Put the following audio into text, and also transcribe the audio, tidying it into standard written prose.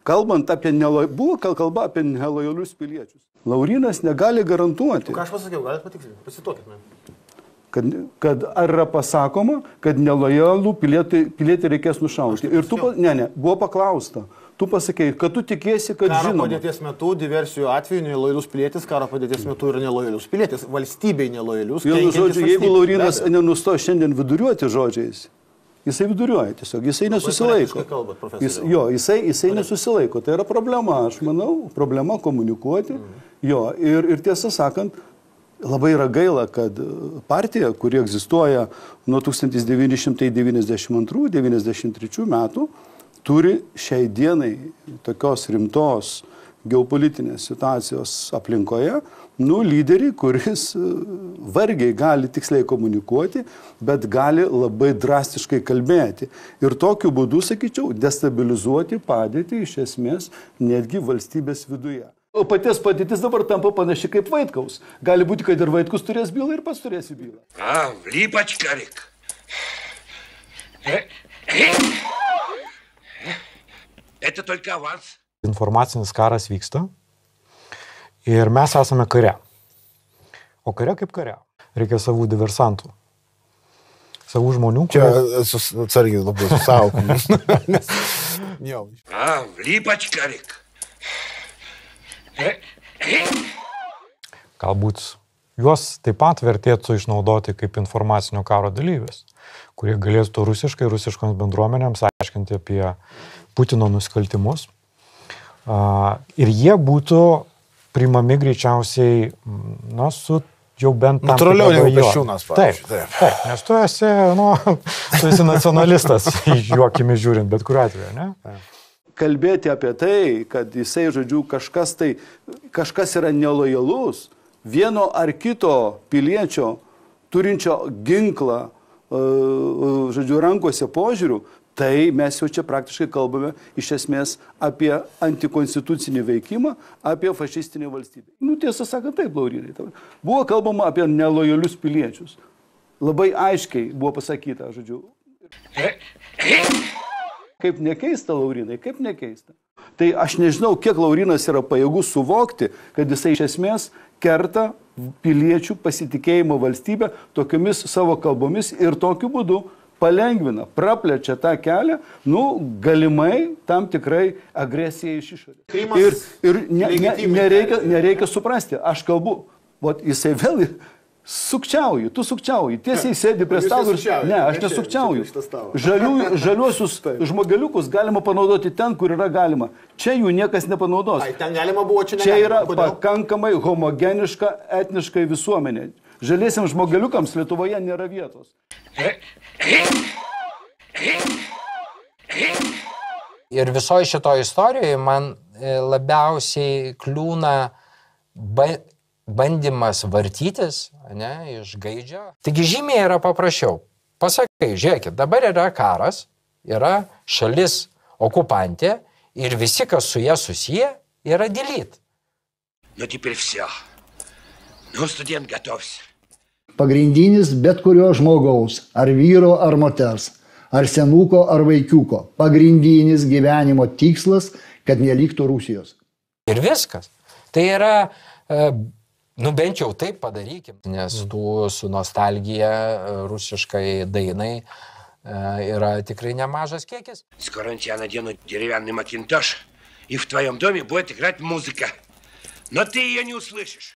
kalbant apie buvo kalba apie nelojalius piliečius. Laurynas negali garantuoti. Ką aš pasakiau, galite patikslinti, pasituokit man. Kad ar yra pasakoma, kad nelojalų pilietį reikės nušauti. Ir tu, buvo paklausta. Tu pasakei, kad tu tikėsi, kad žinoma. Karo padėties metu, diversijų atveju, nelojalus pilietis, karo padėties metu yra nelojalus pilietis, valstybei nelojalus. Jeigu Laurynas nenustoja šiandien viduriuoti žodžiais, jisai viduriuoja tiesiog, jisai nesusilaiko. Jisai nesusilaiko. Tai yra problema, aš manau, problema komunikuoti. Jo, ir tiesą sakant, labai yra gaila, kad partija, kuri egzistuoja nuo 1992-1993 metų, turi šiai dienai tokios rimtos geopolitinės situacijos aplinkoje, lyderį, kuris vargiai gali tiksliai komunikuoti, bet gali labai drastiškai kalbėti. Ir tokiu būdu, sakyčiau, destabilizuoti padėtį iš esmės netgi valstybės viduje. O paties padėtis dabar tampa panaši kaip Vaitkaus. Gali būti, kad ir Vaitkus turės bylą ir pats turėsi bylą. Липочкарик. Это только аванс. Informacinis karas vyksta ir mes esame kare. O kare kaip kare. Reikia savų diversantų. Savų žmonių, Čia atsargiai labai susaukom. Липочкарик. Galbūt juos taip pat vertėtų išnaudoti kaip informacinio karo dalyvis, kurie galėtų rusiškoms bendruomenėms aiškinti apie Putino nusikaltimus. Ir jie būtų priimami greičiausiai, su jau bent tam natūraliau negu Kasčiūnas, pavyzdžiui. Taip, nes tu esi nacionalistas, juokimi žiūrint, bet kuriuo atveju, ne? Kalbėti apie tai, kad jisai, žodžiu, kažkas yra nelojalus, vieno ar kito piliečio turinčio ginklą, žodžiu, rankose požiūrių, tai mes jau čia praktiškai kalbame iš esmės apie antikonstitucinį veikimą, apie fašistinę valstybę. Tiesą sakant, taip, Laurynai. Buvo kalbama apie nelojalius piliečius. Labai aiškiai buvo pasakyta, žodžiu. Kaip nekeista, Laurynai, kaip nekeista. Tai aš nežinau, kiek Laurynas yra pajėgus suvokti, kad jisai iš esmės kerta piliečių pasitikėjimo valstybę tokiomis savo kalbomis ir tokiu būdu palengvina, praplečia tą kelią, galimai tam tikrai agresijai iš išorės. Ir nereikia suprasti, aš kalbu, jisai vėl sukčiauju, tu sukčiauji, tiesiai sėdi prie stalo ir... Ne, aš nesukčiauju. Žaliuosius žmogeliukus galima panaudoti ten, kur yra galima. Čia jų niekas nepanaudos. Ten galima buvo, čia negalima. Čia yra pakankamai homogeniška etniškai visuomenė. Žaliesiams žmogeliukams Lietuvoje nėra vietos. Ir visoje šitoje istorijoje man labiausiai kliūna bandymas vartytis, iš gaidžio. Taigi žymiai yra paprasčiau. Pasakai, žiūrėkit, dabar yra karas, yra šalis okupantė ir visi, kas su ją susiję, yra delete. Теперь все. Студент, готовься. Pagrindinis bet kurio žmogaus, ar vyro, ar moters, ar senuko, ar vaikiuko, pagrindinis gyvenimo tikslas, kad neliktų Rusijos. Ir viskas. Tai yra... bent jau taip padarykim, nes tų su nostalgija rusiškai dainai yra tikrai nemažas kiekis. Скоро я надену деревянный макинтош, и в твоем доме будет играть музыка. Но ты ее не услышишь.